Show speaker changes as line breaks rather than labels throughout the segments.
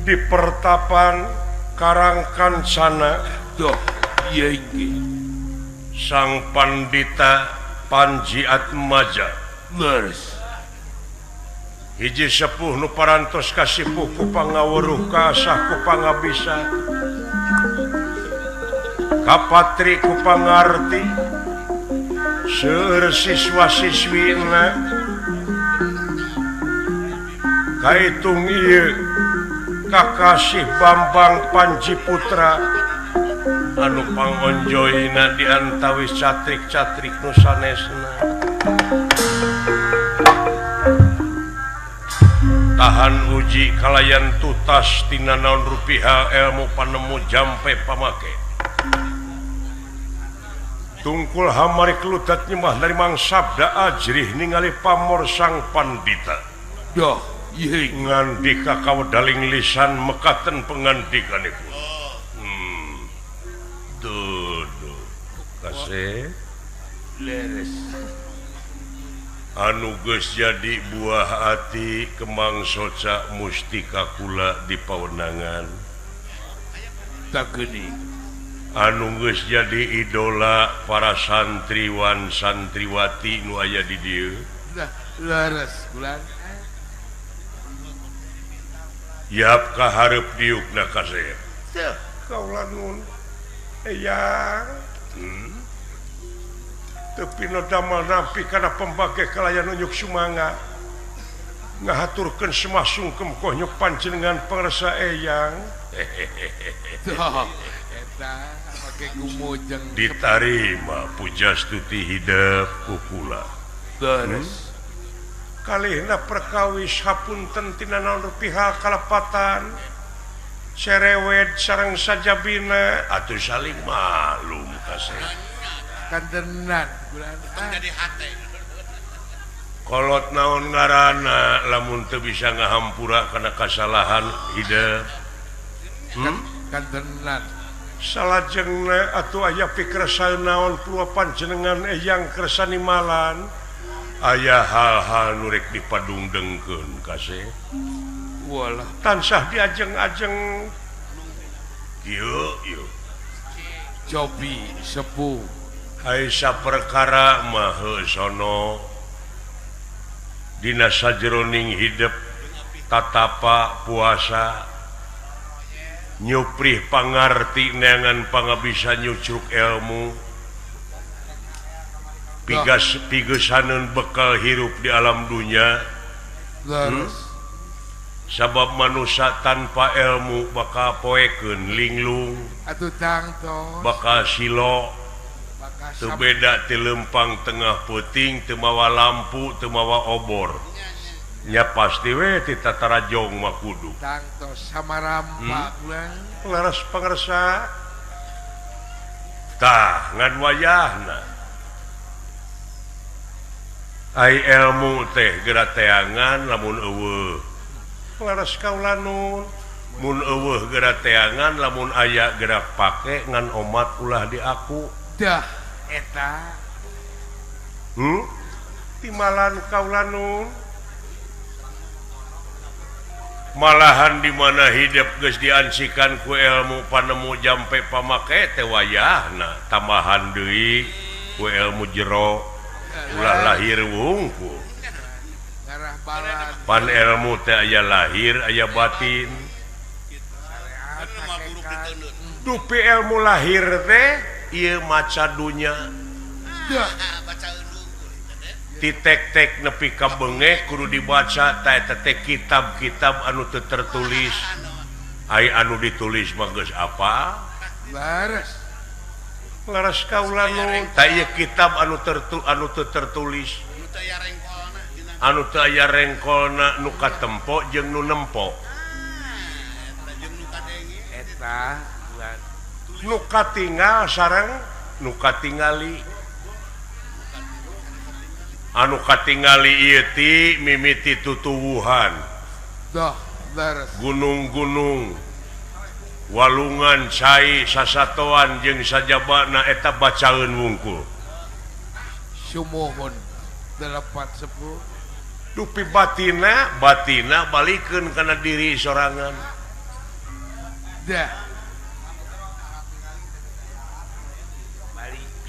di pertapan Karangkancana.
Doh, iya inggih.
Sang Pandita Panji Atmaja.
Leres.
Hiji sepuh nu parantos kasipuh ku pangawuruh kaasah ku pangabisa. Kapatri ku pangarti. Seueur siswa-siswina kaitung ieu Kakasih Bambang Panji Putra anu pangonjoyna di antawis catrik-catrik nu sanesna. Tahan uji kalayan tutas tina naon rupiah ilmu panemu jampe pamake. Tungkul hamari kelutat nyembah dari mang sabda ajrih ningali pamor sang Pandita.
Doh, iya
ngandika kawedaling lisan mekaten pengandikanipun. Duh. Kasih.
leres.
Anu geus jadi buah hati kemang soca mustika kula di pawenangan.
Tak geuning.
Anu geus jadi idola para santriwan santriwati nu aya di dieu.
Dah, leres bulan.
Yap kaharep diukna kasih.
Teuh,
Kaula nun eyang. Tapi no damel nampi kana pembage kalayan unyuk sumanga. Ngahaturkeun semah sungkem konyuk panjenengan pangresa eyang.
doh. Eta pake kumujeng.
Ditarima pujastuti hidup kukula.
Leres.
Kalihna perkawis hapunten tina naon rupiah kalepatan. Cerewet sareng sajabina atuh saling malum kasih.
Kandenan bulan.
Jadi hate.
Kolot naon ngaranna lamun teu bisa ngahampura kana kasalahan hidup.
Kandenan.
Salajengna atuh aya pikrasaeun naon purwa panjenengan eyang kersa nimalan. Aya hal-hal nu rek dipadungdengkeun kasih.
Walah.
Tansah diajeng-ajeng. Yuk.
Cobi sepuh.
Hai saperkara mah sono dina sajroning hidup tatapa puasa nyuprih pangarti neangan pangabisa nyucruk ilmu pigesaneun bekal hirup di alam dunia.
Leres.
Sabab manusia tanpa ilmu bakal poekeun linglung
Atuh tangtos.
bakal silo. Teu beda ti lempang tengah peuting teu mawa lampu teu mawa obor. Nya pasti we ti tatarajong mah kudu.
Tangtos sama rampa bulan.
Laras pangresa. Tah ngan wayahna. Ai ilmu teh geura teangan lamun eueuh. Laras kaula nun. Mun eueuh geura teangan lamun aya geura pake ngan omat ulah di aku.
Dah, eta.
Timalan kaula nun. Malahan di mana hidup geus diansikan ku ilmu panemu jampe pamake teh wayahna tambahan deui ku ilmu jero ulah lahir wungkul.
Garah balan.
Pan ilmu teh aya lahir aya batin. Dupi ilmu lahir teh ieu maca dunya.
Dah.
Baca unggul.
Titek-tek nepi ka beungeh kudu dibaca teh kitab-kitab anu teu tertulis. Ai anu ditulis mah geus apa?
Leres.
Laras kaula nu tah ieu kitab anu teu tertulis.
Nu teu aya rengkolna dina.
Anu teu aya rengkolna nu katempo jeung nu nempo.
Eta jeung nu kadenge.
Eta bulan.
Nu katinggal sareng nu katingali. Anu katingali ieu ti mimiti tutuwuhan.
Dah, leres.
Gunung-gunung. Walungan cai sasatoan jeung sajabana eta bacaeun wungkul.
Sumuhun. Delapan sepuh.
Dupi batina balikeun kana diri sorangan.
dah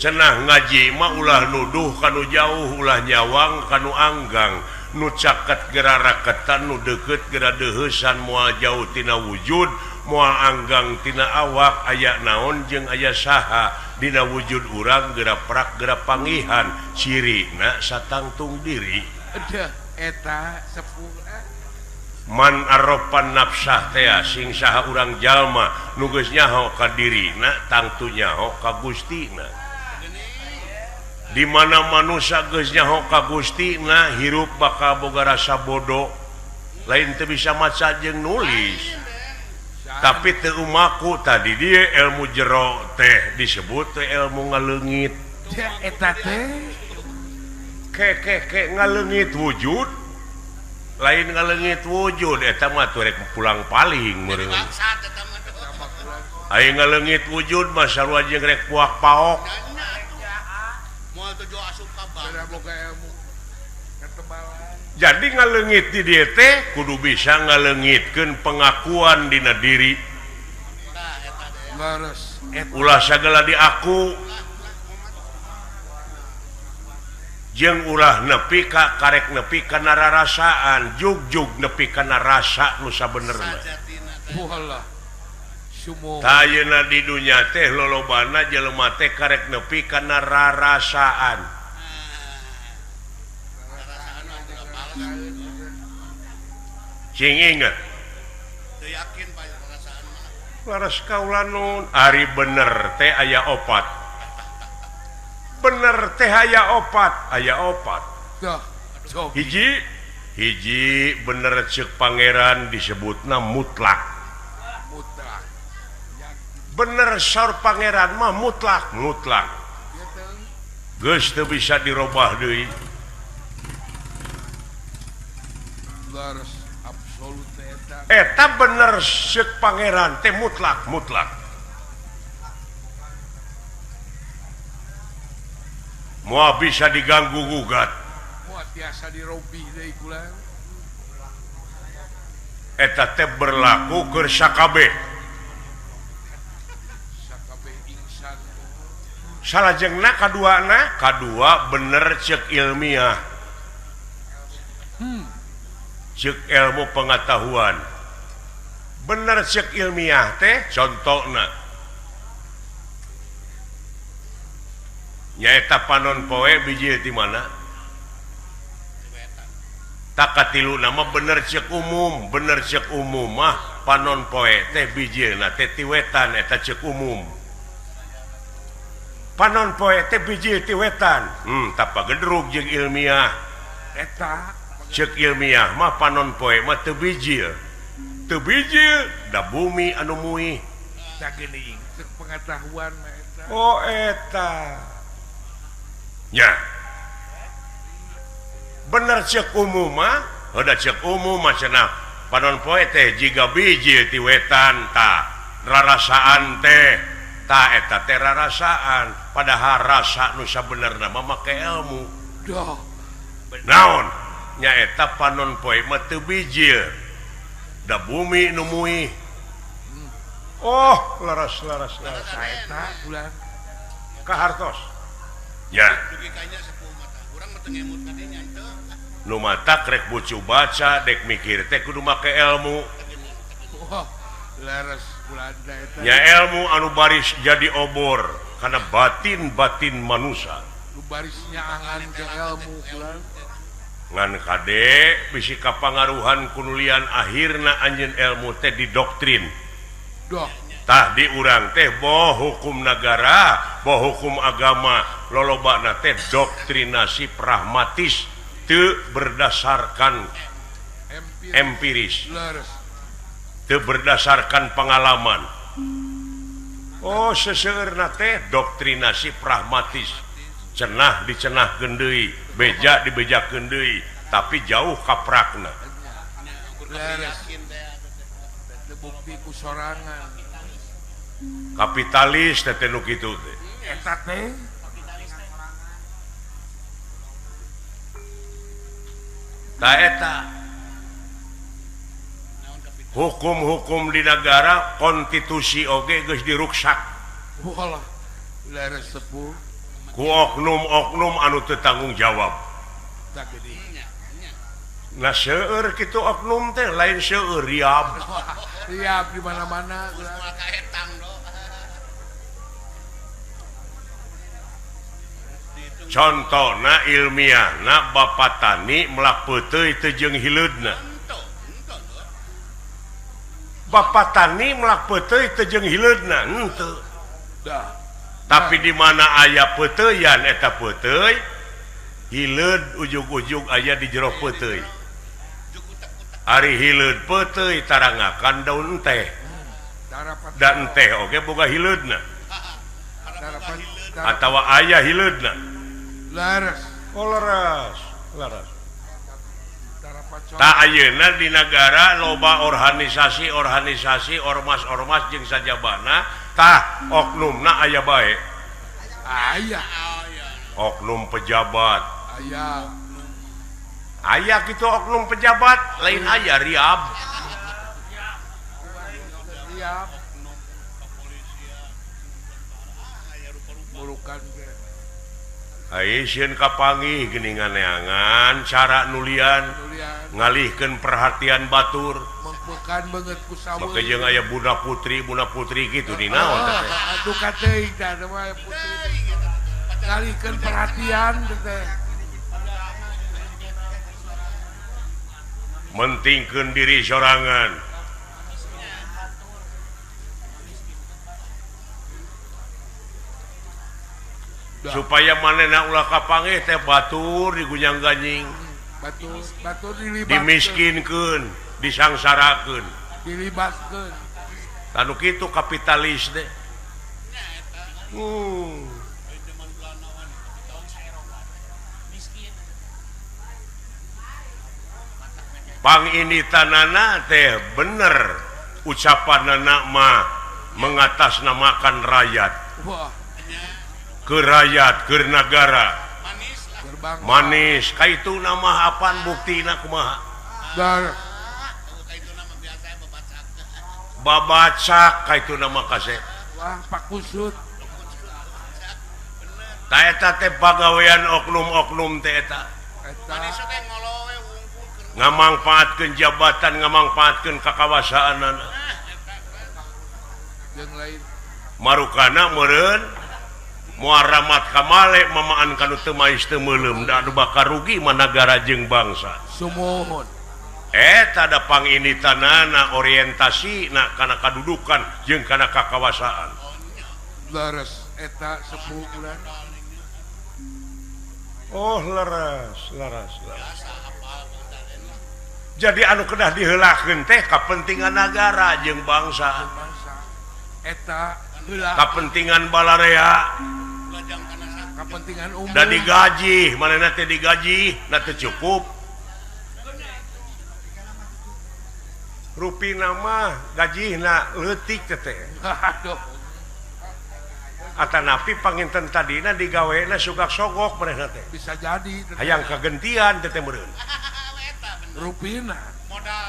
cenah ngaji mah ulah nuduh kanu jauh ulah nyawang kanu anggang nu caket gera raketan nu deket gera deuheusan moal jauh tina wujud moal anggang tina awak aya naon jeung aya saha dina wujud urang gera prak gera pangihan cirina satangtung diri
dah eta sepuh
man aropan nafsah teh sing saha urang jalma nu geus nyaho ka dirina tangtu nyaho ka Gustina di mana manusia geus nyaho ka Gustina hirup bakal boga rasa bodoh lain teu bisa maca jeung nulis tapi teu umaku tadi dia ilmu jero teh disebut teh ilmu ngaleungit
dah eta teh
ke ngaleungit wujud lain ngaleungit wujud eta mah turek pulang paling meureun
Bangsat eta mah tuh.
aya ngaleungit wujud mah sarua jeung rek puak paok
Moal tujuh asup kabar.
ada boga ilmu ketebalan
jadi ngaleungit di dieu teh kudu bisa ngaleungitkeun pengakuan dina diri
Tah eta deh.
leres
ulah sagala di aku jeung ulah nepi ka karek nepi kana rarasaan jug-jug nepi kana rasa nu sabenerna
Sajatina teh.
walah sumo
tayeuna di dunya teh lolobana jelema teh karek nepi kana rarasaan
Rasaan mah teu apal.
sing inget
Teu yakin pak rasaan mah.
laras kaula nun ari bener teh aya opat bener teh aya opat
dah coba
hiji bener ceuk pangeran disebutna mutlak
mutlak
bener saur pangeran mah mutlak
ya teh
geus teu bisa dirobah deui
leres absolut teh eta
eta bener ceuk pangeran teh mutlak moal bisa diganggu gugat
muat biasa dirobih deui kulang
eta teh berlaku keur sakabeh
sakabe insan
salajengna kadua bener ceuk ilmiah ceuk ilmu pengetahuan bener ceuk ilmiah teh contona nyaeta panon poe biji di mana tak katilu nama bener ceuk umum mah panon poe teh bijieuna teh tiwetan eta ceuk umum panon poe teh biji tiwetan tapa gedrug jeung ilmiah
eta
ceuk ilmiah mah panon poe mah teu bijil da bumi anu muih
sagening ceuk pengetahuan mah eta
oh eta nya bener ceuk umum mah heuda ceuk umum mah cenah panon poe teh jiga biji ti wetan ta rarasaan teh ta eta teh rarasaan padahal rasa nu sabenerna mah make ilmu
dah
naon nya eta panon poe mah teu bijil da bumi nu muih oh laras
eta kulang
kahartos nya
Dugi kanya sepuh mata. Urang mah teu ngemut ka dinya teu.
nu matak rek bucu baca dek mikir teh kudu make ilmu
wah leres kulang eta
nya ilmu anu baris jadi obor karena batin manusia
lu barisnya angan ke ilmu kulang
ngan kade bisi kapangaruhan kunulian akhirna anjeun ilmu teh didoktrin
dah
tah di urang teh boh hukum negara boh hukum agama lolobana teh doktrinasi pragmatis teu berdasarkan empiris
leres
teu berdasarkan pengalaman oh seseueurna teh doktrinasi pragmatis cenah dicenahkeun deui beja dibejakeun deui tapi jauh kaprakna
leres
Yakin teh.
terbukti ku sorangan
kapitalis teh nu kitu teh
eta teh
ta eta
Naon kapitalis
hukum-hukum di negara konstitusi oge geus diruksak
Walah, leres sepuh.
ku oknum-oknum anu teu tanggung jawab.
Tak gede.
Nah seueur kitu oknum teh lain seueur riab.
Siap di mana-mana.
Semua kaetang do.
Contona ilmiahna Bapak Tani melak peuteuy teu jeung hileudna. Bapak Tani melak peuteuy teu jeung hileudna henteu.
Dah.
Tapi di mana aya peuteuyan eta peuteuy, hileud ujug-ujug aya di jero peuteuy. Ari hileud peuteuy tarangakan daun teh. Dan teh oge boga hileudna. Atawa aya hileudna.
Laras.
Oh laras. Tak ayeuna di negara loba organisasi ormas-ormas jeung sajabana tah oknumna aya bae.
Ayah.
Oknum pejabat.
Ayah.
Aya kitu oknum pejabat lain aya riab.
Siap. Murukan ke.
Ayeun kapanggih geuningan neangan cara nulian ngalihkeun perhatian batur.
Mengpekan banget ku saweul.
Make jeung aya bunda putri kitu di naon teh.
Aduh kateuing tah mah putri. Ngalihkeun perhatian teh.
Mentingkeun diri sorangan. Supaya manehna ulah kapanggih teh batur digunyang ganjing.
Batur dilibatkeun.
Dimiskinkeun, disangsarakeun.
Dilibatkeun.
Anu kitu kapitalis deh. Pang ini tanana teh bener ucapanana mah mengatasnamakan rakyat.
Wah,
Ke rakyat, ke negara.
gerbang.
Manis, kaitu nama apaan buktina kumaha?
Dar.
Babacak kaitu nama kaset.
Wah, Pak Kusut.
Ta eta teh pagawean oknum-oknum teh eta.
Eta.
Ngamangpaatkeun jabatan, ngamangpaatkeun kakawasaanana.
Yang lain.
Marukana meureun muaramat kamale mamaan kanu teu mais teu meuleum da bakal rugi mah nagara jeung bangsa.
Sumohon.
Eta da panginitanana orientasi na kana kadudukan jeung kana kakawasaan.
Laras eta sepuh ulah.
Oh leres. Jadi anu kedah diheulakeun teh kapentingan negara jeung bangsa.
Eta heula
Kapentingan balarea.
kepentingan umum.
Da digaji, manehna teh digaji, na teu cukup. Rupina mah gajihna leutik teh.
Aduh.
Atanapi panginten tadina digawena sugak sogok manehna teh.
Bisa jadi.
Hayang kagentian teh meureun.
Rupina.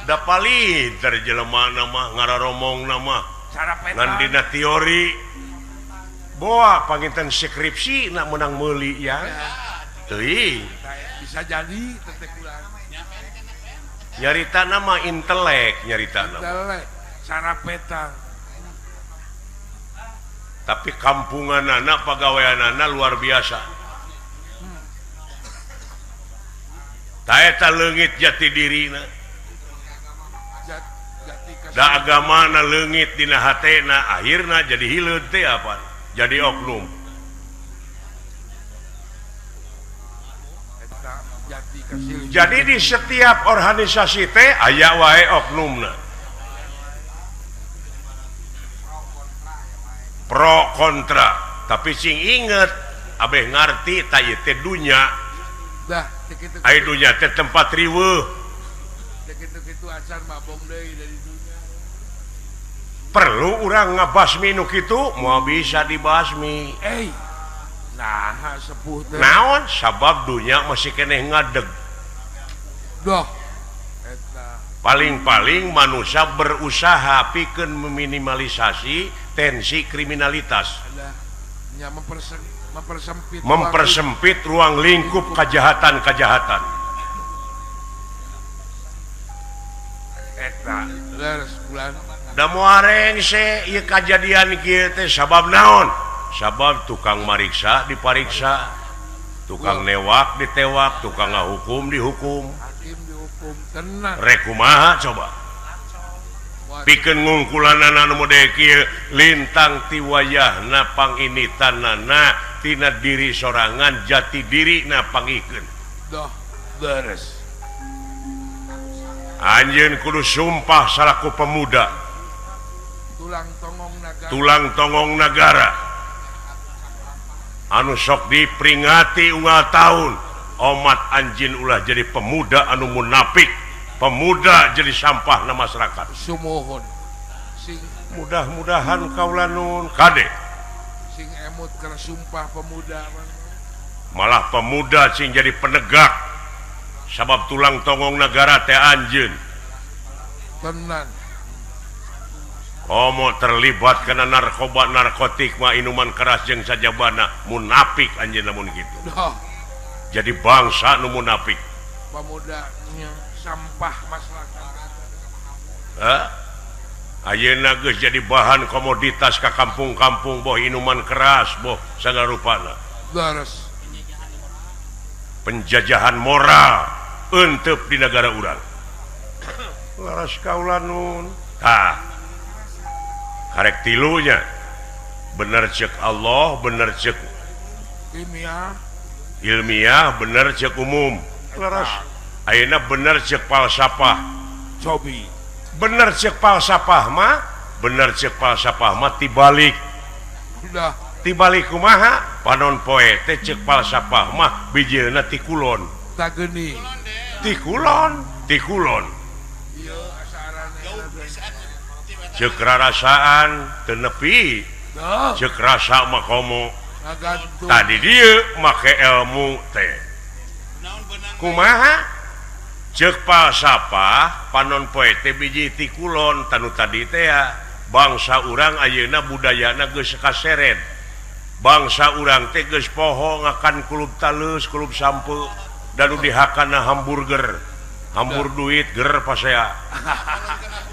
Da palit dari jelema mah ngararomong mah
Cara peta.
ngan dina teori boa panginten skripsi nak menang meuli ya. Teuing.
Bisa jadi tetek ulah.
Nyarita nama intelek nyarita nama.
Intelek. Cara peta.
Tapi kampunganana pagaweanana luar biasa. Ta eta leungit jati dirina.
Jati kasih.
Da agamana leungit dina hatena akhirna jadi hileud teh apa? Jadi oknum.
Eta jati kasih.
Jadi di setiap organisasi teh aya wae oknumna. Pro kontra, tapi sing inget abeh ngarti ta ieu teh dunya.
Dah, kitu.
Ai dunya teh tempat riweuh.
Kitu acan mabong deui dari dunia.
Perlu urang ngabasmi nu kitu moal bisa dibasmi.
Nah, sepuh teh.
Naon sabab dunya masih keneh ngadeg.
Doh. Eta
paling-paling manusia berusaha pikeun meminimalisasi tensi kriminalitas,
ya
mempersempit ruang lingkup kejahatan-kejahatan. Eta da muareng se ieu kajadian kieu teh sabab naon? Sabab tukang mariksa dipariksa, tukang newak ditewak, tukang ngahukum dihukum.
hakim dihukum tenang.
Rek kumaha coba? Pikeun ngungkulanana nu model kieu lintang ti wayahna panginitanana tina diri sorangan jati dirina pangikeun.
Dah beres.
Anjeun kudu sumpah salaku pemuda
Tulang tongong negara
anu sok diperingati unggal tahun omat anjeun ulah jadi pemuda anu munafik, pemuda jadi sampah na masyarakat.
Sumuhun sing
Mudah-mudahan kaula nun kade
sing emut karena sumpah pemuda
malah pemuda sing jadi penegak, sabab tulang tongong negara teh anjeun.
tenang.
Komo terlibat kena narkoba narkotik mah inuman keras jeung sajabana munafik anjeun lamun kitu.
Dah
Jadi bangsa nu munafik.
pemudanya sampah masyarakat.
Ayeuna geus jadi bahan komoditas ka kampung-kampung boh inuman keras boh sagarupana.
Beres.
Penjajahan moral eunteup di negara urang. Laras kaula nun. Karek tilunya bener cek Allah, bener cek ilmiah, bener cek umum. Laras ayeuna bener cek falsafah.
Cobi
Bener cek falsafah mah, bener cek falsafah mah tibalik.
udah
Tibalik kumaha? Panon poe teh cek falsafah mah bijeuna ti kulon.
tak geni.
Ti kulon.
Iya asarane.
Cek rarasaan teu nepi.
Dah
Cek rasa mah komo.
ngagantung.
Tadi dia make ilmu teh.
Naon benang
Kumaha? Cek falsafah panon poe teh biji ti kulon tanu tadi teh ya. Bangsa urang ayeuna budayana geus kaseret. Bangsa urang teh geus poho ngakan kulub talus, kulub sampeu, dan dihakana hamburger. Hambur duit ger pasea.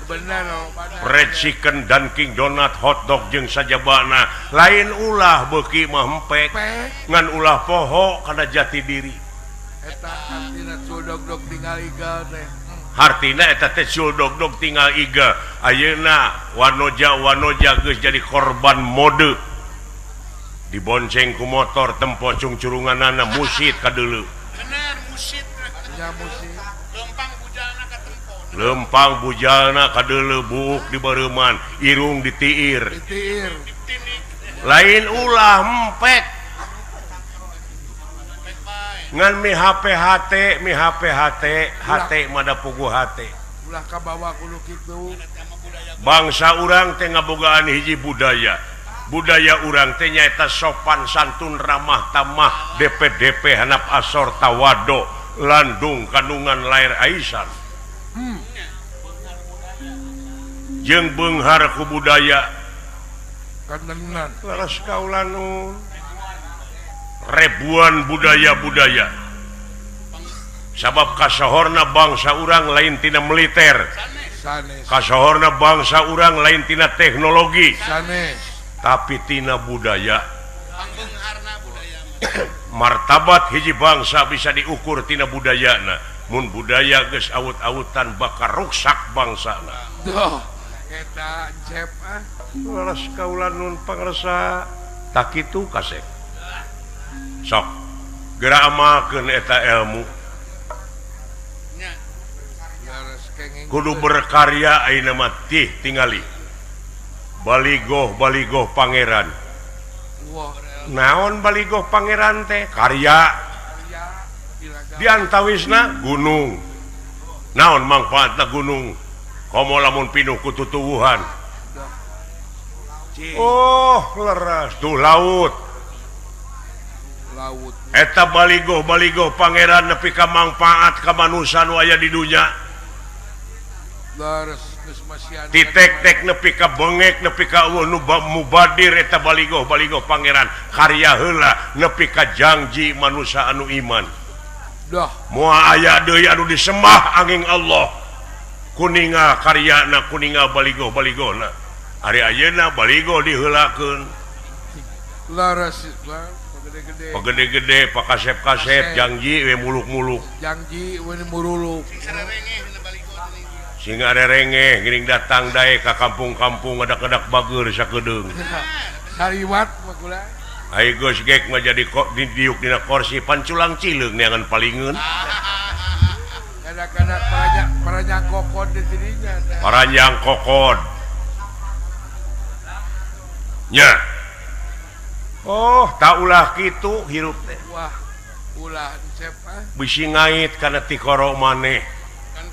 Bener loh.
Fried chicken, Dunkin Donut, hotdog jeung sajabana. Lain ulah beuki mah empek. Ngan ulah poho kana jati diri.
Eta artina cudog-dog tinggal igal teh.
Hartina eta teh dog tinggal iga. Ayeuna wanoja geus jadi korban mode. Dibonceng ku motor tempo cung-curunganana musit kadeuleu.
bener musit
Nya musik.
lempang bujalna ka tempon.
Lempang bujalna kadeuleu buuk di bareuman, irung ditiir.
Ditiir.
Tinik
Lain ulah empek.
baik baik.
Ngan mi HP hate mada pugu hate.
Ulah kabawa kudu kitu.
Sama budaya
Bangsa urang teh ngabogaan hiji budaya. Budaya urang teh nyaeta sopan santun ramah tamah DP hanap asor tawado landung kandungan lair aisan. Jeung beunghar ku budaya
Kandenan.
laras kaula nun. Ribuan budaya-budaya. Sabab kasohorna bangsa urang lain tina militer.
Sanes.
Kasohorna bangsa urang lain tina teknologi.
Sanes.
Tapi tina budaya
pangbeungharna budaya mah.
martabat hiji bangsa bisa diukur tina budayana. Mun budaya geus awut-awutan bakal ruksak bangsana.
Duh. Eta cep ah.
Laras kaula nun pangresa tak kitu kasek. Sok geura amalkeun eta ilmu.
Nya
Gares kenging.
Kudu berkarya ayeuna mah tih tingali. Baligoh pangeran.
Wah.
Naon baligoh pangeran teh? Karya.
Ya. Ilaga.
Di antawisna gunung. Naon mangfaatna gunung? Komo lamun pinuh ku tutuwuhan. Oh, leras tuh laut.
Laut.
Eta baligoh pangeran nepi ka mangfaat ka manusia nu aya di dunya.
Leres geus masihan
titek-tek nepi ka bengek nepi ka mubadir eta baligo pangeran karya heula nepi ka janji manusia anu iman
dah
moal aya deui anu disembah angin Allah kuninga karyana kuninga baligo-baligona ari ayeuna baligo diheulakeun
leres bang gede-gede
pagede-gede pakasep-kasep janji we muluk-muluk
janji we muruluk
Sararengeh na baligo ini.
singa rerenge geuning datang dae ka kampung-kampung ngadak-ngadak bager sakedeung
sariwat mah kula
ai geus gek mah jadi diuk dina kursi panculang cileung neangan palingeun
kadang-kadang paranya kokon di sininya
paranjang kokod nya oh tak ulah kitu hirup teh
wah ulah siapa
bisi ngait kana tikoro maneh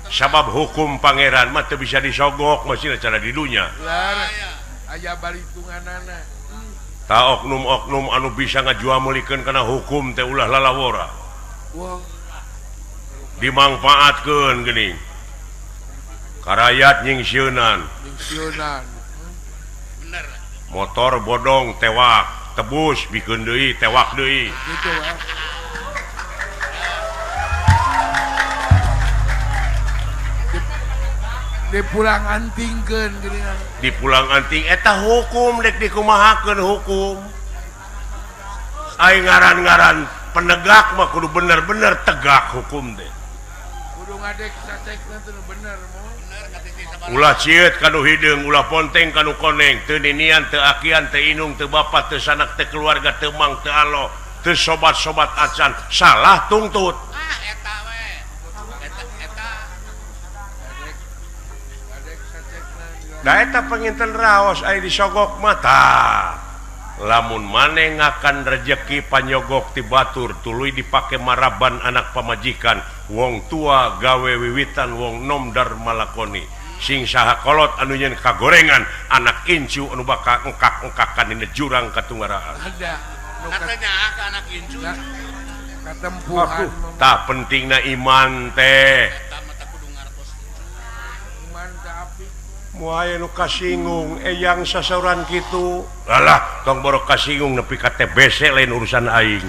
sabab hukum pangeran mah teu bisa disogok masih cara di dunya
leres aya balitunganana
ta oknum-oknum anu bisa ngajuamulikeun kana hukum teh ulah lalawora
wah
dimangpaatkeun geuning karayat nyingsieunan
fungsionan
Bener.
motor bodong tewak tebus bikeun deui tewak deui
gitu di pulang antingkeun geuningan
di pulang anting eta hukum dek dikumahakeun hukum ai ngaran-ngaran penegak mah kudu bener-bener tegak hukum teh
kudu ngadek sacekna teh bener moh
Bener katiti sabar.
ulah cieut kanu hideung ulah ponteng kanu koneng teu ninian teu akian teu inung teu bapa teu sanak teu keluarga teu mang teu alo teu sobat-sobat acan salah tungtut
Eta we. Eta.
ngadek sacekna
da eta penginten raos aya disogok mata lamun maneh ngakan rejeki panyogok ti batur tuluy dipake maraban anak pamajikan wong tua gawe wiwitan wong nom dar malakoni sing saha kolot anu nyeun kagorengan anak incu anu bakal engkak-engkakan dina jurang katunggaraan
ada nu
Katanya ke anak incu.
katempuhan
tah pentingna iman teh
Eta mah tak kudu ngartos.
iman ka api
moal aya nu kasinggung eyang sasauran kitu alah tong borok kasinggung nepi ka TBC lain urusan aing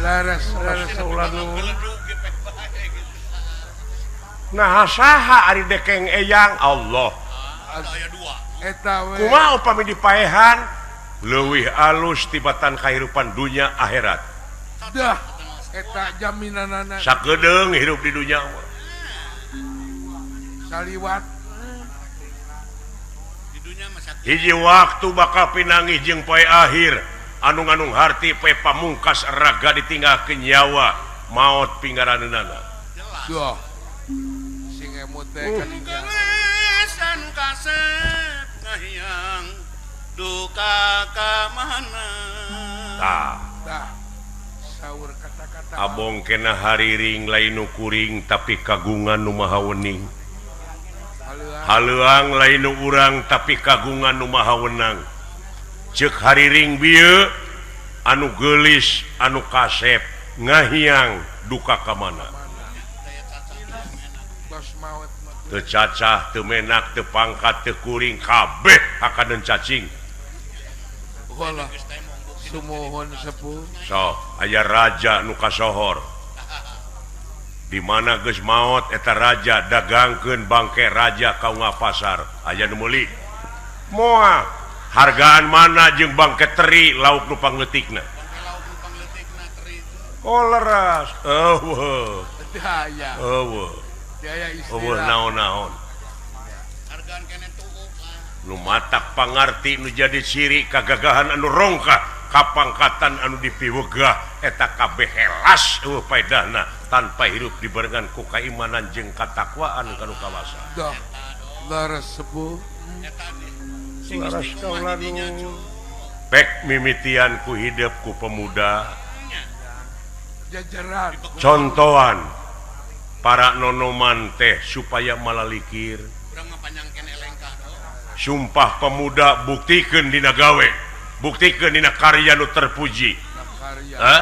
laras
ulah nu
Geleduk ge peh bae gitu.
nah saha ari dekeng eyang Allah
Aya dua.
eta we
kumaha upami dipaehan leuwih alus tibatan kahirupan dunya akhirat
dah eta jaminanana
sakedeung hirup di dunya
saliwat
Di dunia mah sakit.
hiji waktu bakal pinangih jeung poe akhir anu nganung harti poe pamungkas raga ditinggalkeun nyawa maot pinggaraneunana
Jelas.
dah sing emut teh kadinya
Gelesan kasep ngahiang duka ka mana.
tah
dah saur kata-kata
abong kena hariring lain nu kuring tapi kagungan nu maha wening
haleuan
haleuang lain nu urang tapi kagungan nu maha wenang ceuk hariring bieu anu geulis anu kasep ngahiang duka ka mana
bos maut mah
teu cacah teu menak teu pangkat teu kuring kabeh akadeun cacing
walah sumuhun sepuh
so aya raja nu kasohor di mana geus maot eta raja dagangkeun bangke raja kaunga pasar aya nu meuli moal hargaan mana jeung bangke teri lauk nu pangleutikna
Lauk nu pangleutikna teri itu.
oh leras eueuh
daya
eueuh
daya
eueuh
istilah
naon-naon
Hargaan kene tuuk lah.
nu matak pangarti nu jadi ciri kagagahan anu rongkah kapangkatan anu dipiwegah eta kabeh helas eueuh paedahna tanpa hirup dibarengan ku kaimanan jeung katakwaan kanu kawasa
dah laras sepuh
Eta di.
laras kaula nu pek mimitian ku hidup ku pemuda
jajaran
contohan para nonoman teh supaya malalikir
Urang mah panjang kene lengkah do.
sumpah pemuda buktikeun dina gawe buktikeun dina karya nu terpuji
karya
ha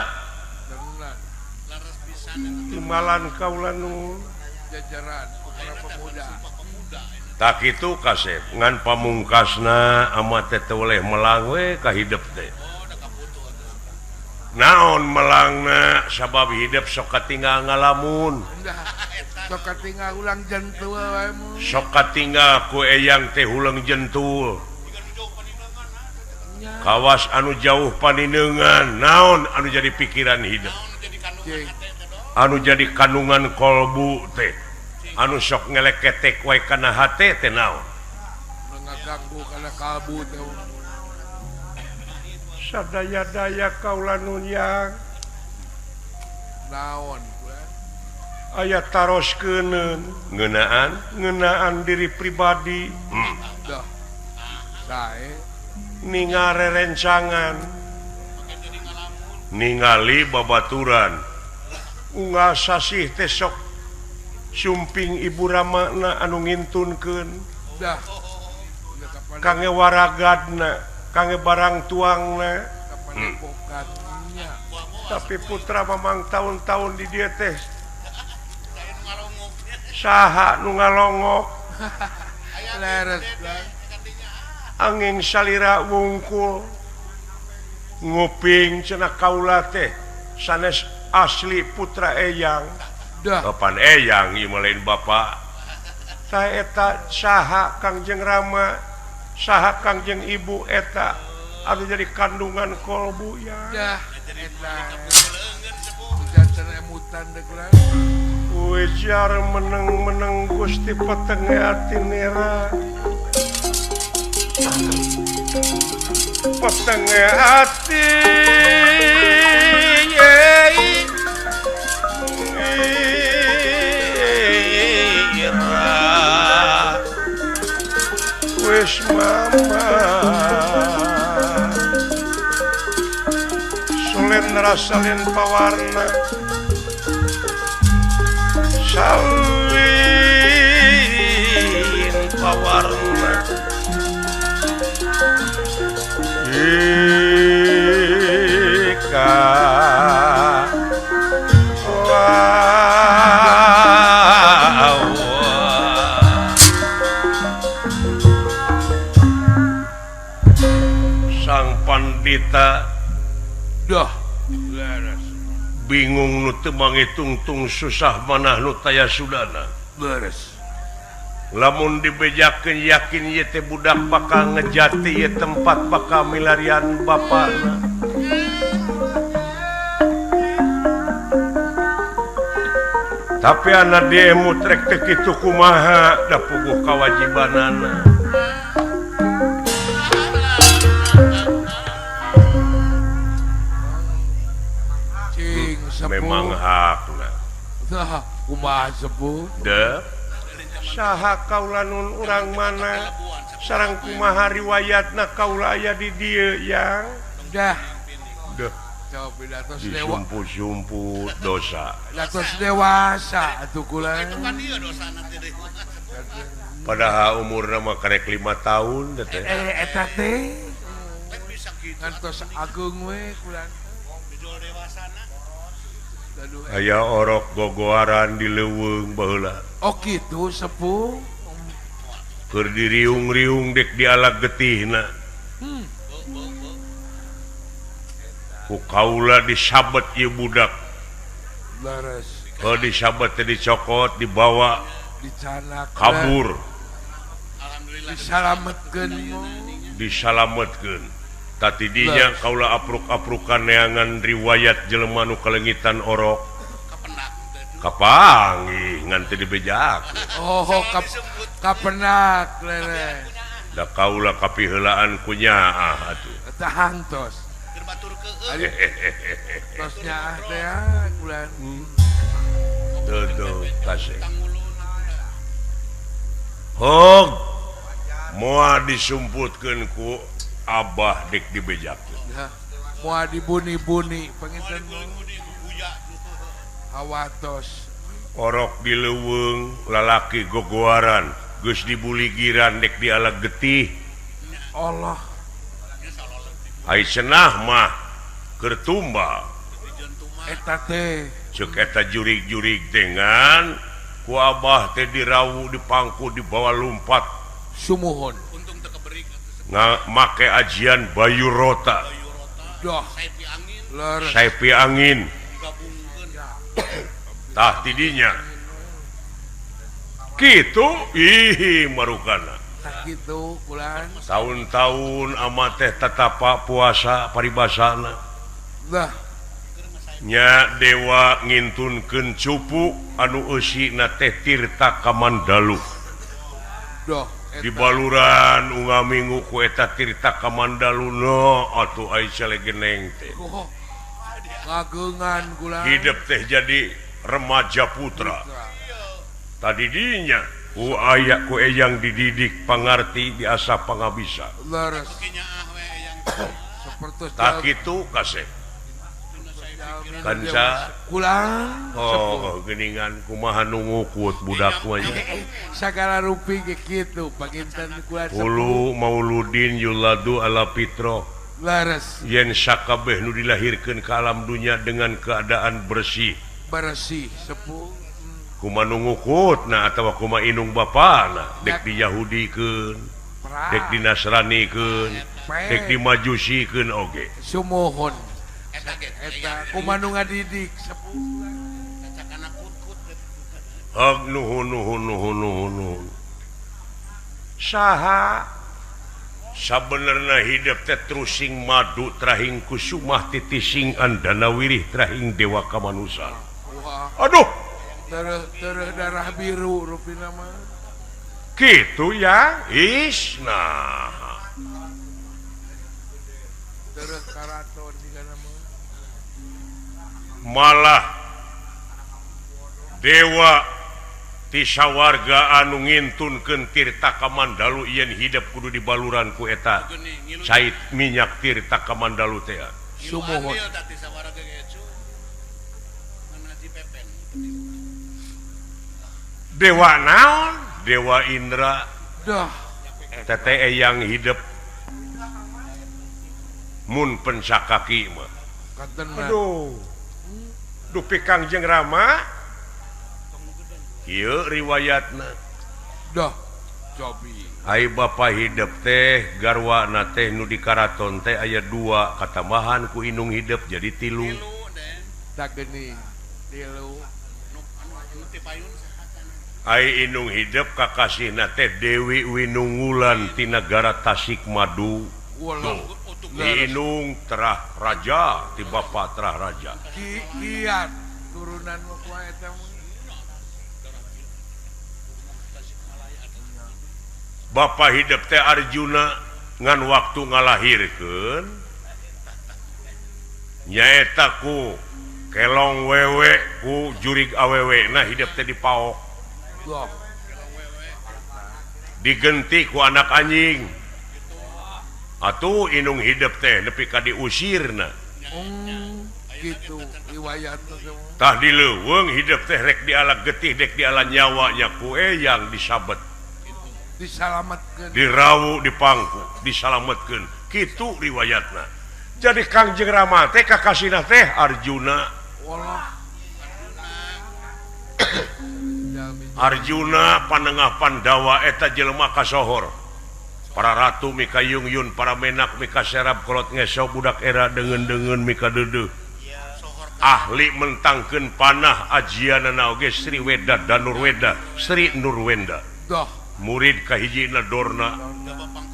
tenan
Laras pisan eta.
timbalan kaula nu
jajaran para pemuda.
tak itu kasep ngan pamungkasna amat teh oleh melang we ka hidup teh naon melangna sabab hidup sok katinggal ngalamun
Enggak. Sok katinggal ulang jentul wae mu.
sok katinggal ku eyang teh huleung jentul
Nya.
kawas anu jauh panindeungan naon anu jadi pikiran hidup
Cing.
anu jadi kandungan kolbu teh anu sok ngeleketek wae kana hate teh naon
Ngaganggu kana kalbu teh.
sadaya-daya kaula nun yang
Naon kulan.
aya taroskeun ngeunaan diri pribadi
Dah. Sae
ningare rencangan ningali babaturan unggal sasih teh sok sumping ibu ramana anu ngintunkeun
dah. Udah kapan
kange waragadna kange barang tuangna
kapan bokatnya.
tapi putra mamang tahun-tahun di dia teh saha nu ngalongok
Leres kulan.
angin salira wungkul nguping cenah kaula teh sanes asli putra eyang
Dah.
kapan eyang ieu lain bapak ta eta saha Kangjeng Rama saha Kangjeng Ibu eta anu jadi kandungan kolbu ya
Dah. Eta. Jantan emutan deh kulan.
ujar meneng-meneng Gusti petenge ati nera petenge ati wis mama sulen rasalin pawarna salin pawarna ika sang pandita
Dah. Leres.
bingung nu teu mangitung-tung susah manah nu taya sudana
Beres.
lamun dibejakeun yakin ieu teh budak bakal ngejati ieu tempat bakal milarian bapana tapi anak dia mutrek teh kitu kumaha da puguh kawajibanana
Cing sepuh.
memang hakna
Nah, kumaha sepuh.
de saha kaula nun urang mana sareng kumaha riwayatna kaula aya di dieu yang
Dah.
deh
Coba datos dewa.
disumput-sumput dosa
Datos dewasa atuh kulan.
Kan dia dosa nanti deh.
padahal umurna mah karek 5 tahun teh
Eta teh
Kan bisa gitu.
ngantos agung we kulan.
Dijual dewasana.
Aduh.
aya orok gogoaran di leuweung baheula
Oh gitu sepuh.
keur diriung-riung dek dialag getihna
Hmm.
ku kaula disabet ieu budak
Beres.
disabet teh dicokot dibawa
Dicanak.
kabur
Alhamdulillah.
Disalametkeun.
disalametkeun tati dinya kaula apruk-aprukan neangan riwayat jelema nu kalengitan orok
Kepenak.
kapangi ngan teu dibejak
Oh, kapenak lere.
da kaula kapiheulaan ku nyaah atuh
Eta hangtos.
Gerbatur ke
Tosnya ah teh kulan.
teu kasih
Tangulun.
hog moal disumputkeun ku abah dek dibejakeun
Ya. Moal dibuni-buni penginten
Budi guguya.
hawatos.
orok di leuweung lalaki gogoaran geus dibuligiran dek dialag getih
Allah.
ai cenah mah keur tumbal
Eta teh
cek eta jurig-jurig dengan ku abah teh dirawu dipangku di bawah lumpat
sumuhun
untung teu keberig
make ajian bayu rota
bayu rota
dah
saipi angin
leres
saipi angin
digabungkeun
tah tidinya kitu ih marukana
tak gitu bulan
tahun-tahun amat teh tatapa puasa paribasana
dah
nya dewa ngintunkeun cupu anu eusina teh tirta kamandalu
dah
di baluran unga minggu ku eta tirta kamandalu no atuh ai salegeneng teh
kok ngageungan bulan
hidup teh jadi remaja putra tadi dinya ku aya ku eyang dididik pangarti biasa pangabisa
leres
kinya we yang
seperti
tak kitu kasih kanca
kulang
oh geningan kumaha nu ngukut budak mah
sagala rupi ge kitu paginten kulan
ulu mauludin yuladu ala fitro
leres
yen sakabeh nu dilahirkeun ka alam dunya dengan keadaan bersih
bersih sepuh
kumaha nu ngukutna atawa kumaha inung bapana dek di Yahudikeun dek di Nasranikeun dek di Majusikeun oge
sumuhun
eta ge
eta kumaha nu ngadidik sepuh
cacakana kut-kut
ag nuhun saha sabenerna hidup teh trusing madu trahing kusumah titising andana wirih trahing dewa kamanusan
wah
aduh
terus darah biru rupina mah
gitu ya isna
terus karaton digana mah
malah dewa ti sawarga anu ngintunkeun tirta kamandalu yen hidup kudu di baluran ku eta
geuning ngilu
cait minyak tirta kamandalu teh
sumuhun
ambil tadi sawaraga ge cu nganaji pepen
dewa naon dewa Indra
dah
teteh yang hidup mun pencakaki mah
katena
aduh dupi Kangjeng Rama ieu riwayatna
dah cobi
ai bapa hidup teh garwana teh nu di karaton teh aya 2 katambahan ku inung hidup jadi 3
tilu den
tak geuning tilu
nu ti payun sahatan
ai inung hidup kakasihna teh Dewi Winungulan ti negara Tasikmadu
walau
utuk
di inung terah raja ti bapa terah raja
kiat turunan mah ku eta mah
bapa hidup teh Arjuna ngan waktu ngalahirkeun nyaeta ku kelong wewe ku jurig awewe nah hidup teh dipaok
dah
digenti ku anak anjing atuh inung hidup teh nepi ka diusirna
gitu riwayatna semua
tah dileuweung hidup teh rek diala getih dek diala nyawanya ku eyang disabet
disalamatkeun
dirawu dipangku disalametkeun kitu riwayatna jadi Kangjeng Rama teh kakasihna teh Arjuna
walah
Arjuna panengah Pandawa eta jelema kasohor para ratu mika yungyun para menak mika serap kolot ngeso budak era dengan mika deudeuh ahli mentangkeun panah ajianana oge Sri Weda Danurweda Sri Nurwenda
dah
murid kahijina Dorna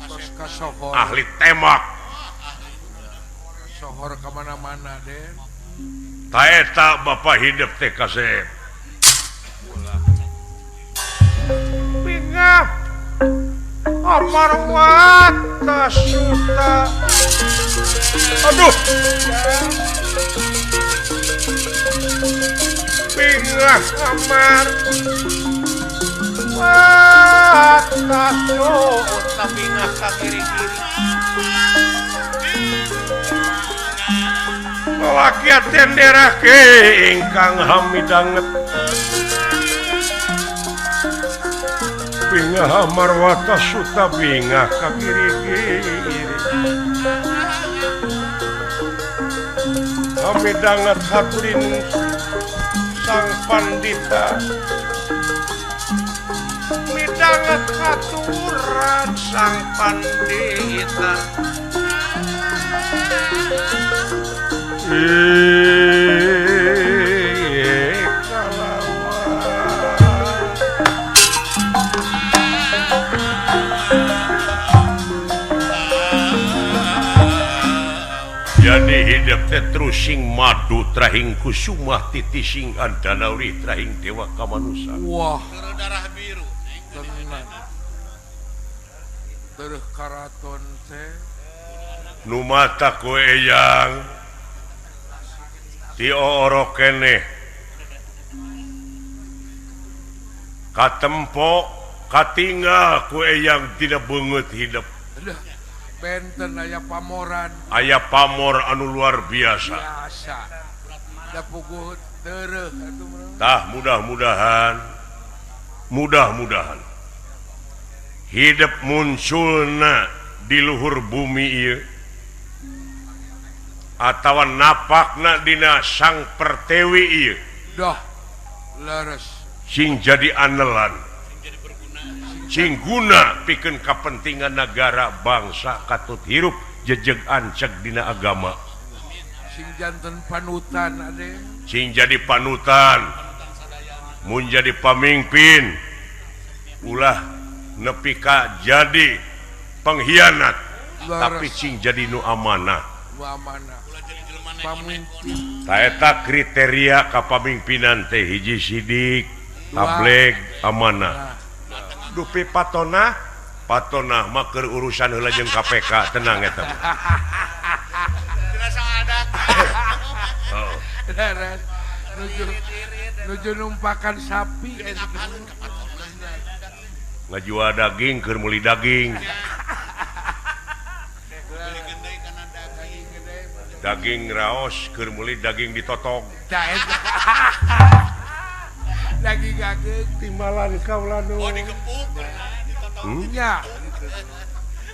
terus kasohor
ahli tembak
sohor kemana-mana den
ta eta bapa hidup teh kasep pingah amarwat tasuta aduh pingah amar wat tasuta pingah ka kiri-kiri laki tendera ke ingkang hamidanget bingah marwata suta bingah ka kiri-kiri hamidanget haturin sang pandita midang katuran sang pandita jadi hidup teh terus sing madu trahing kusumah titi sing andanauri trahing dewa kamanusa.
Wah,
darah biru
tenang. Terus karaton teh
Nu mata ku eyang ti oro keneh katempo katinggal ku eyang tidak beungeut hidup.
Aduh, benten aya pamoran
Aya pamor anu luar biasa.
biasa. Da puguh teureuk atuh mah.
Tah mudah-mudahan hidup munculna di luhur bumi ieu atawa napakna dina sang pertewi ieu
Dah leres.
sing jadi anelan sing guna pikeun kapentingan negara bangsa katut hirup jejeg anceg dina agama
Sing janten panutan ade.
sing jadi panutan mun jadi pamimpin ulah nepi ka jadi pengkhianat tapi sing jadi nu amanah
Wa mana? Pamimpin.
taeta kriteria kapamimpinan teh hiji sidik tableg amanah dupi patona mah keur urusan heula jeung KPK tenang eta
dirasa ada
oh.
Leres. Nuju numpakan sapi
ngajual daging keur meuli daging daging raos keur meuli daging ditotong
lagi gageug
timbalan kaula nu
digepuk
nya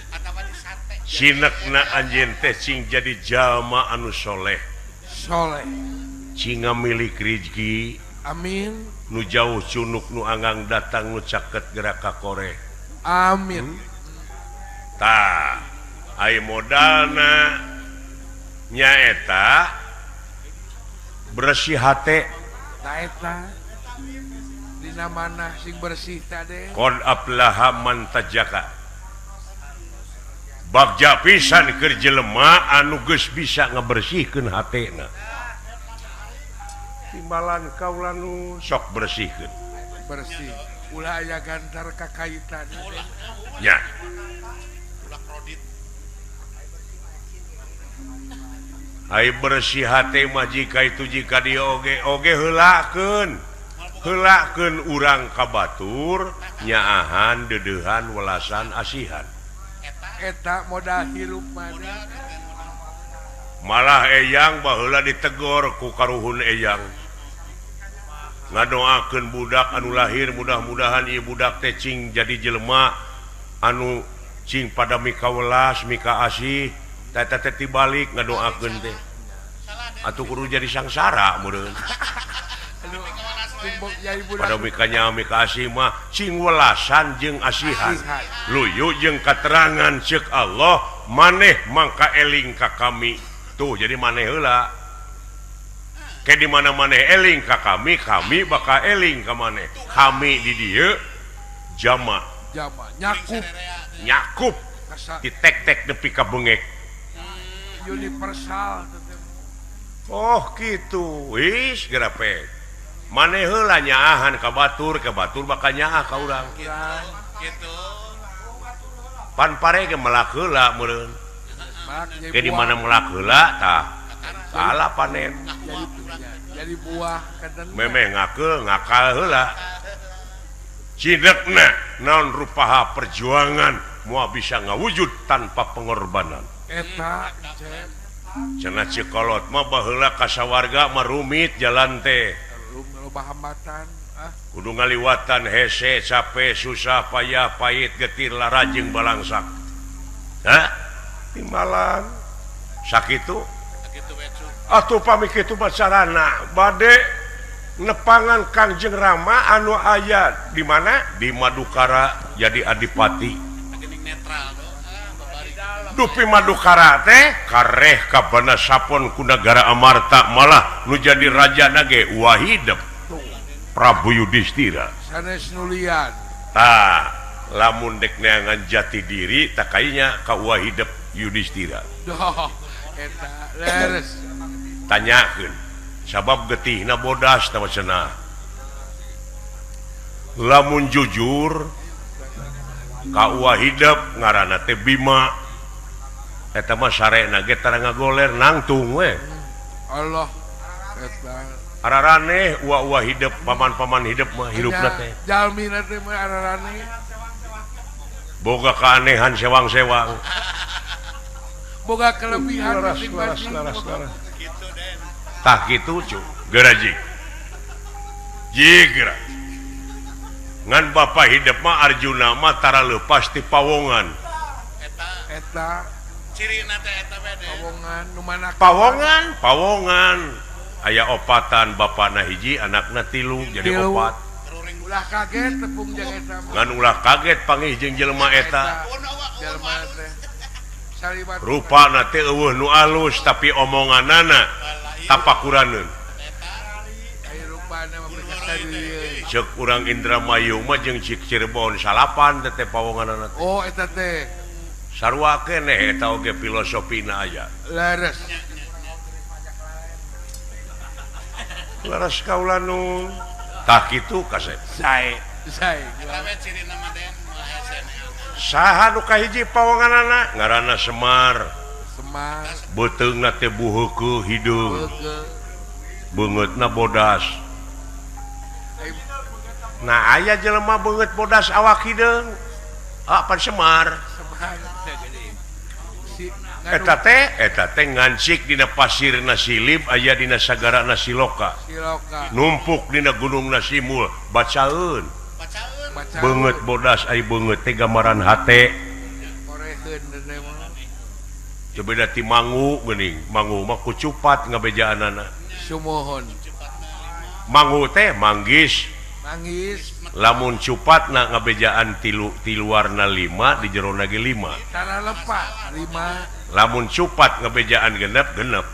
atawa di sate
sinekna anjeun teh sing jadi jalma anu soleh
soleh.
cing milik rezeki
Amin.
nu jauh cunuk nu anggang datang nu caket gerak ka kore
Amin.
tah ai modalna nyaeta bersih hate
Taeta dina mana sing bersih tade.
qad aflaha man tajaka bagja pisan keur jelema anu geus bisa ngabersihkeun hatena timbalan kaula nu sok bersihkeun
Bersih. Ulah aya gantar kakaitan.
nya
ulah kredit
ai bersih hate mah jika itu jika dia oge heulakeun urang ka batur nyaahan dedehan welasan asihan
Eta modal hirup mana?
malah eyang baheula ditegor ku karuhun eyang ngadoakeun budak anu lahir mudah-mudahan ieu budak teh cing jadi jelema anu cing pada mika welas mika asih teh tibalik ngadoakeun teh atuh kudu jadi sangsara meureun
Aduh, timbuk jadi
pada
budak.
mikanya mika asih mah cing welasan jeung asihan luyu jeung katerangan ceuk Allah maneh mangka eling ka kami tuh jadi maneh heula ke di mana maneh eling ka kami bakal eling ka maneh kami di dieu jama
Jama nyakup
nyakup
kasa
ditek-tek nepi ka beungek
universal.
oh kitu wis gerapet maneh heula nyaahan ka batur bakal nyaah ka urang
gitu
Pan
pare ge melak heula meureun ke di mana melak heula tah salah panen
jadi buah kadang
memeh ngakal heula cidekna naon rupaha perjuangan moal bisa ngawujud tanpa pengorbanan
eta cep
cenah cikolot mah baheula kasawarga mah rumit jalan teh
loba hambatan
kudu ngaliwatan hese capek susah payah pahit getir lara jeung balangsak hah timbalan sakitu
gitu becu
atuh pami kitu mah carana bade nepangan Kangjeng Rama anu ayat di mana di Madukara jadi adipati
gening netral tuh babari
dupi Madukara teh kareh kabana sapon ku nagara Amarta malah nu jadi raja nage Wahidep Prabu Yudhistira
sanes nulian
lamun dek neangan jati diri tak kayaknya ka Wahidep Yudhistira
doh eta leres
tanyakeun sabab getihna bodas nama cenah lamun jujur ka Wahidep ngaranna teh Bima eta mah sarena ge tara ngagoler nangtung we
Allah eta
ararane Wahidep paman-paman hidup mah hirupna teh
jalmina teh mah ararane
boga keanehan sewang-sewang
boga kelebihan
laras
masing-masing
gitu Den
tah kitu cu geraji jigra ngan bapak hidup mah Arjuna mah tara leupas ti pawongan
eta
cirina teh eta we Den
pawongan nu mana
pawongan aya opatan bapakna hiji anakna tilu jadi
Tilu.
opat
ruring
ulah kaget tepung jeung eta mah.
ngan ulah kaget panggih jeung jelema eta
Jalma teh salibat
rupana teh eueuh nu alus tapi omonganana tapakuraneun
aya rupana mah berkata dieu
ceuk urang Indramayu mah jeung cik Cirebon salapan teh pawonganana teh
oh eta teh
sarua keneh eta oge filosofina aya
leres
laras kaula nu tah kitu kasep
sae
eta we cirina mah Den moal hese neangan
saha nu kahiji pawonganana ngaranna Semar
Semar
beuteungna teh buheukeul hideung
beuge
beungeutna bodas nah aya jelema beungeut bodas awak hideung pan Semar
Semar si
eta teh ngancik dina pasirna Silib aya dina sagarana Siloka
siloka
numpuk dina gunungna Simul bacaeun
pacaeun
baca
beungeut bodas ai beungeut teh gambaran hate
koreheun teh mah
coba ti mangu geuning mangu mah kucupat ngabejaanana
sumohon
mangu teh manggis
nangis
lamun cupatna ngabejaan tilu warna 5 di jerona ge 5
cara lepas 5
lamun cupat ngabejaan genep
genep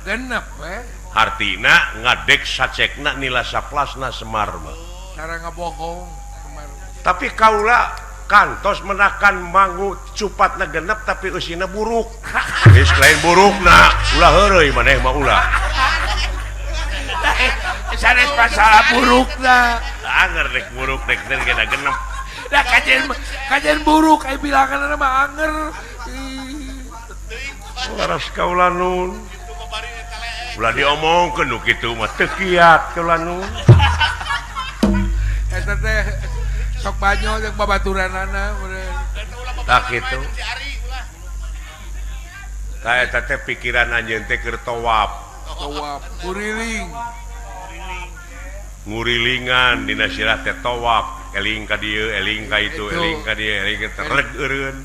artina ngadek sacekna nila saplasna Semar mah
cara ngabohong Semar
tapi kaula kantos menakan mangu cupatna genep tapi usina buruk geus lain burukna ulah heureuy maneh mah ulah
sanes masalah buruk dah
anger rek buruk rek kena genep
dah kajian buruk ai bilangan mah anger
laras kaula nun
itu babari eta leeh
ulah diomongkeun nu kitu mah teu kiat kaula nun
eta teh sok banyo jeung babaturanana meureun
dan ulah
tak
babari
gitu.
main ci Ari ulah
ka eta teh pikiran anjeun teh keur tawaf
tawaf kuriling
ngurilingan dina sirah teh tawaf eling ka dieu eling ka itu eling ka dieu eling ka terleg eureun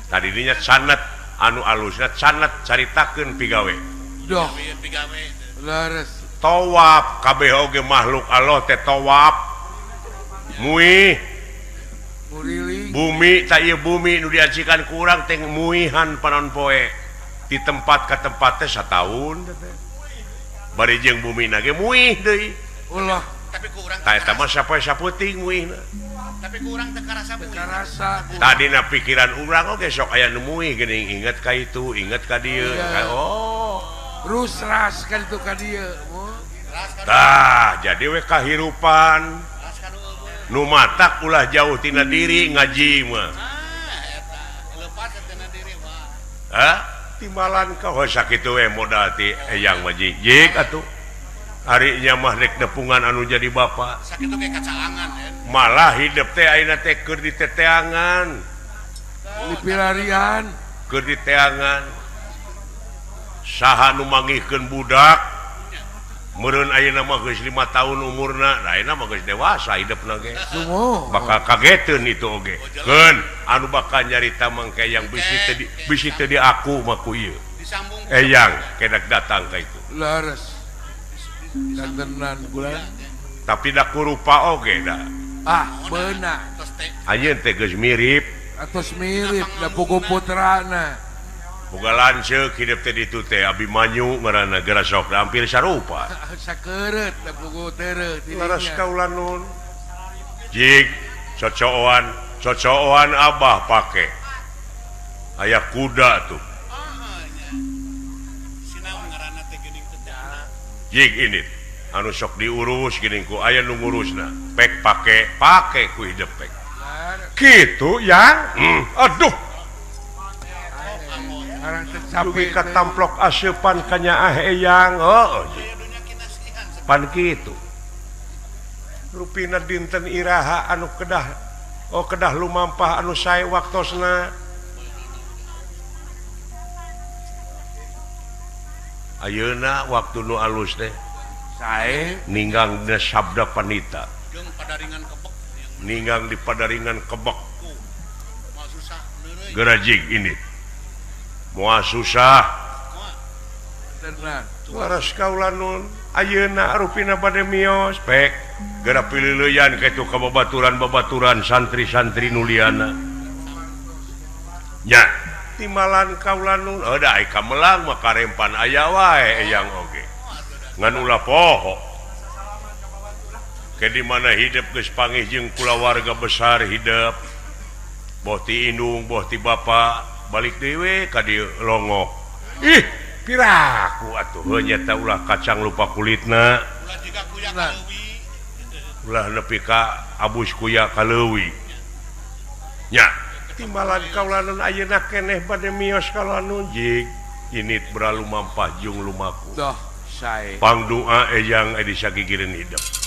tadi dinya sanad anu alusna sanad caritakeun pigawe
doh
bieu pigawe
leres
tawaf kabeh oge makhluk Allah teh tawaf muih
kuriling
bumi tak ieu bumi nu diajikan ku urang teh muihan panon poe di tempat ka tempat teh sataun teh bari jeung bumi na ge muih deui
ulah
tapi ku urang
ta eta mah sapoe-saputing muihna
tapi ku urang teh karasa beuing
karasa
tadina pikiran urang oge sok aya nu muih geuning inget ka itu inget ka dieu
Iya.
oh
rusras kan itu ka dieu
ras ka
tah jadi we kahirupan
ras ka eueuh
nu matak ulah jauh tina diri ngaji mah
eta leupas tina diri wah
ha timbalan ka sakitu we modal ti eyang mah jig atuh hari nya mah rek nepungan anu jadi bapa
sakitu ge kacaangan ya
malah hidup teh ayeuna teh keur diteteangan
dipilarian
keur diteangan saha nu manggihkeun budak meureun ayeuna mah geus 5 tahun umurna da ayeuna mah geus dewasa hidupna ge
sumo
bakal kageteun itu oge keun anu bakal nyarita mangke yang bisi teu di aku mah ku ieu
disambung
eyang kedak datang ka itu
leres dan tenan bulan
tapi dak rupa oge dah
benar
anjeun teh geus mirip
atau mirip da pugu putrana
boga lanceuk hidup teh ditu teh Abimanyu ngaranna geura sok hampir sarupa
sakeureut da pugu teureut
laras kaula nun jig cocokan abah pake aya kuda tuh jig ini anu sok diurus gini ku aya nu ngurusna pek pake ku hidup pek gitu ya aduh dugi katamplok aseupan kanya eyang pan kitu rupina dinten iraha anu kedah lumampah anu sae waktosna ayeuna waktu nu alus teh
sae
ninggang dina sabda panita
jeung padaringan kebek
ninggang di padaringan kebek
mau susah neureuy
gerajig ini moal susah
tenang
laras kaula nun ayeuna rupina bade mios pek geura pilileuyan kitu ka babaturan santri-santri nuliana nya timalan kaula nun da ai kamelang mah karempan aya wae eyang oge ngan ulah poho ke di mana hidup geus panggih jeung kulawarga besar hidup boh ti indung boh ti bapa balik dewe ka dieu longok ih piraku atuh heuh nya ulah kacang lupa kulitna
ulah jiga kuya kaleuwi
ulah nepi ka abus kuya kaleuwi nya timbalan kaulanan ayeuna keneh bade mios kaulanan jig init beralu mampah jeung lumaku
doh sae
pangdoa eyang edi sagigireun hidup